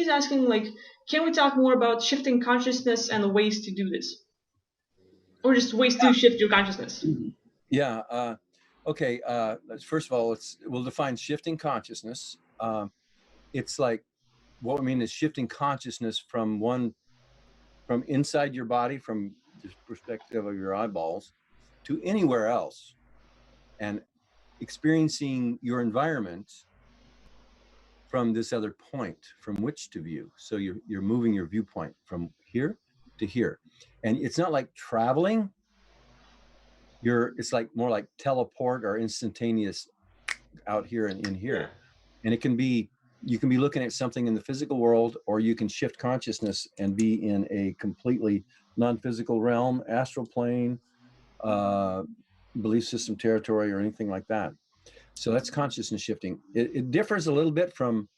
he's asking, like, can we talk more about shifting consciousness and the ways to do this? Or just ways to shift your consciousness? Yeah. Okay. First of all, we'll define shifting consciousness. It's like, what we mean is shifting consciousness from inside your body, from the perspective of your eyeballs, to anywhere else, and experiencing your environment from this other point from which to view. So you're moving your viewpoint from here to here, and it's not like traveling. It's like more like teleport or instantaneous out here and in here. And you can be looking at something in the physical world, or you can shift consciousness and be in a completely non-physical realm, astral plane, belief system territory, or anything like that. So that's consciousness shifting. It differs a little bit from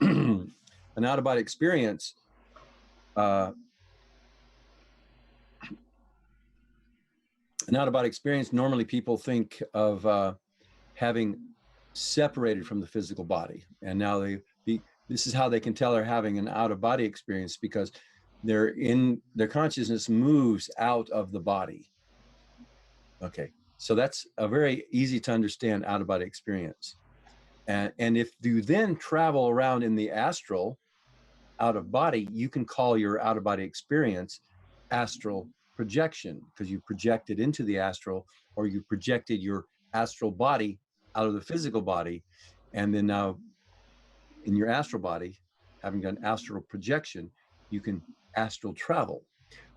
an out-of-body experience. An out-of-body experience, normally people think of having separated from the physical body, and now this is how they can tell they're having an out-of-body experience, because their consciousness moves out of the body. Okay, so that's a very easy to understand out-of-body experience. And if you then travel around in the astral out of body, you can call your out-of-body experience astral projection, because you projected into the astral, or you projected your astral body out of the physical body, and then now in your astral body, having done astral projection, you can astral travel.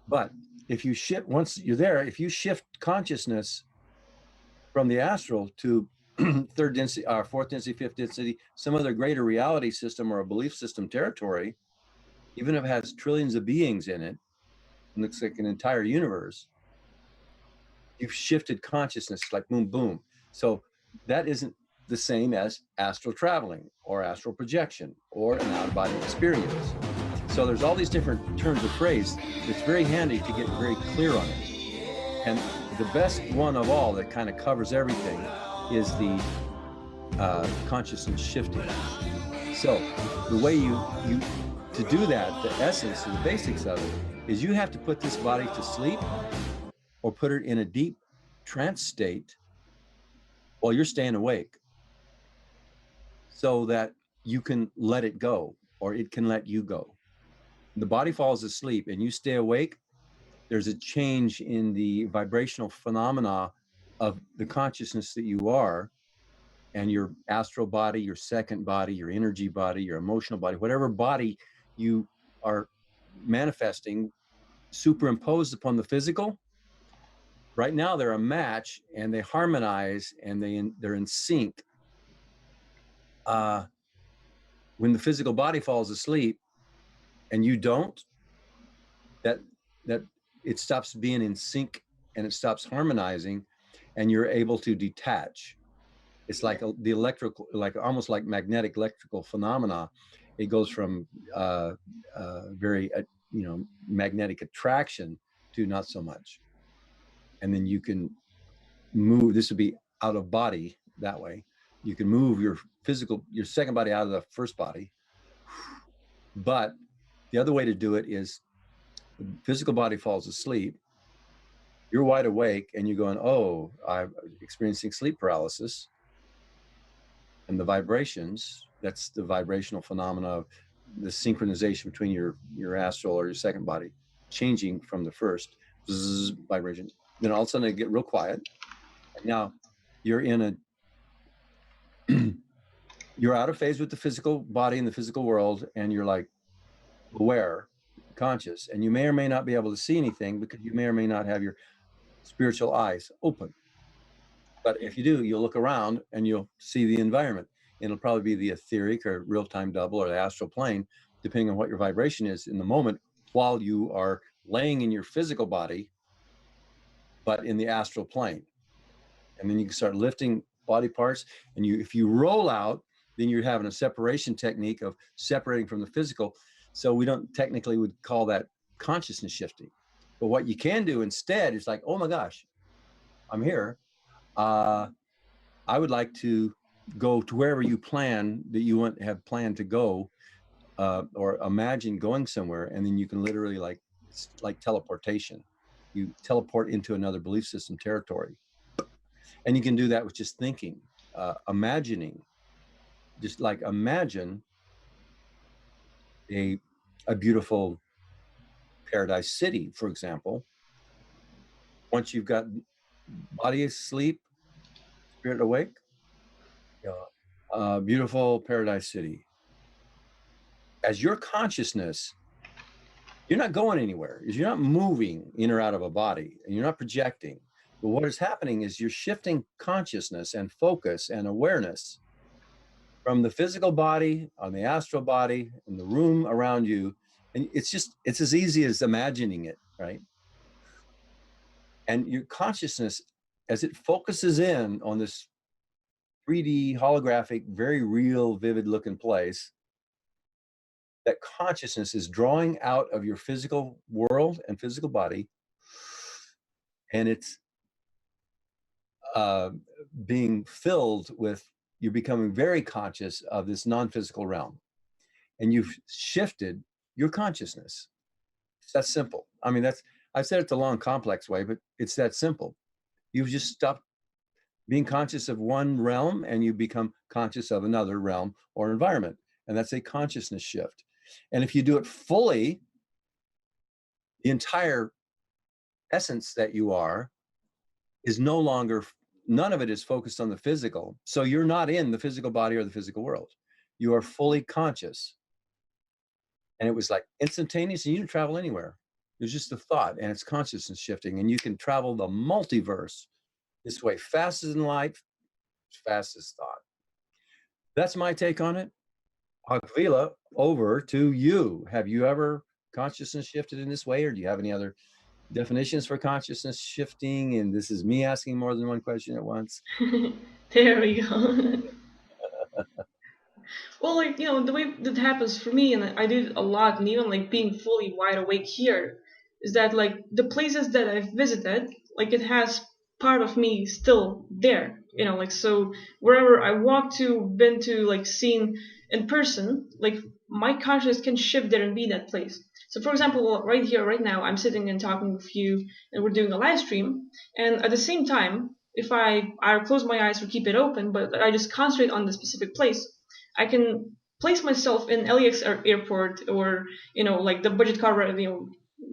But if you shift, once you're there, if you shift consciousness from the astral to third density, or fourth density, fifth density, some other greater reality system or a belief system territory, even if it has trillions of beings in it, and looks like an entire universe, you've shifted consciousness, like boom, boom. So that isn't the same as astral traveling or astral projection or an out-of-body experience. So there's all these different terms of phrase. It's very handy to get very clear on it. And the best one of all that kind of covers everything is the consciousness shifting. So the way to do that, the essence and the basics of it, is you have to put this body to sleep or put it in a deep trance state while you're staying awake, so that you can let it go, or it can let you go. The body falls asleep and you stay awake, there's a change in the vibrational phenomena of the consciousness that you are, and your astral body, your second body, your energy body, your emotional body, whatever body you are manifesting, superimposed upon the physical. Right now they're a match, and they harmonize, and they're in sync. When the physical body falls asleep and you don't, that it stops being in sync, and it stops harmonizing, and you're able to detach. It's like the electrical, like almost like magnetic electrical phenomena. It goes from very magnetic attraction to not so much. And then you can move, this would be out of body that way. You can move your second body out of the first body. But the other way to do it is, the physical body falls asleep, you're wide awake, and you're going, oh, I'm experiencing sleep paralysis. And the vibrations, that's the vibrational phenomena of the synchronization between your astral or your second body changing from the first vibration. Then all of a sudden it get real quiet. And now you're you're out of phase with the physical body and the physical world, and you're like aware, conscious, and you may or may not be able to see anything, because you may or may not have your spiritual eyes open. But if you do, you'll look around and you'll see the environment. It'll probably be the etheric or real-time double or the astral plane, depending on what your vibration is in the moment, while you are laying in your physical body, but in the astral plane. And then you can start lifting body parts. And if you roll out, then you're having a separation technique of separating from the physical. So we don't technically would call that consciousness shifting. But what you can do instead is like, oh my gosh, I'm here. I would like to go to wherever you have planned to go, or imagine going somewhere, and then you can literally it's like teleportation. You teleport into another belief system territory, and you can do that with just thinking, imagining. Just like imagine a beautiful paradise city, for example. Once you've got body asleep, spirit awake, beautiful paradise city. As your consciousness, you're not going anywhere. You're not moving in or out of a body, and you're not projecting. But what is happening is you're shifting consciousness and focus and awareness from the physical body on the astral body in the room around you. And it's as easy as imagining it, right? And your consciousness, as it focuses in on this 3D holographic, very real, vivid looking place, that consciousness is drawing out of your physical world and physical body, and it's being filled with, you're becoming very conscious of this non-physical realm, and you've shifted your consciousness. It's that simple. I mean, I've said it the long, complex way, but it's that simple. You've just stopped being conscious of one realm and you become conscious of another realm or environment. And that's a consciousness shift. And if you do it fully, the entire essence that you are is no longer, none of it is focused on the physical. So you're not in the physical body or the physical world. You are fully conscious. And it was like instantaneous, and you didn't travel anywhere. It was just a thought, and it's consciousness shifting, and you can travel the multiverse this way, fast as in light, fast as thought. That's my take on it. Akvila, over to you. Have you ever consciousness shifted in this way, or do you have any other definitions for consciousness shifting? And this is me asking more than one question at once. There we go. Well, like, the way that happens for me, and I do it a lot, and even like being fully wide awake here, is that like the places that I've visited, like it has part of me still there. Like, so wherever I walk to, been to, like seen in person, like my consciousness can shift there and be that place. So for example, right here, right now, I'm sitting and talking with you, and we're doing a live stream, and at the same time, if I close my eyes or keep it open, but I just concentrate on the specific place, I can place myself in LAX airport, or like the budget car,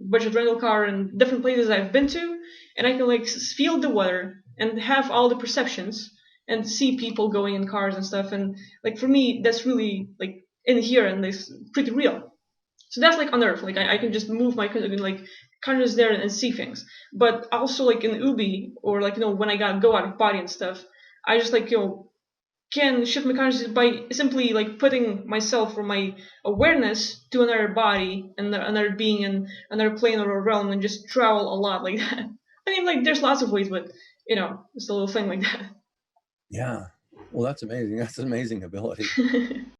budget rental car, and different places I've been to, and I can like feel the weather and have all the perceptions and see people going in cars and stuff. And like for me, that's really like in here, and it's pretty real. So that's like on Earth. Like I can just move my like consciousness there and see things. But also like in OBE, or like when I got go out of body and stuff, I just like can shift my consciousness by simply like putting myself or my awareness to another body and another being and another plane or a realm, and just travel a lot like that. I mean, like there's lots of ways, but it's a little thing like that. Yeah. Well, that's amazing. That's an amazing ability.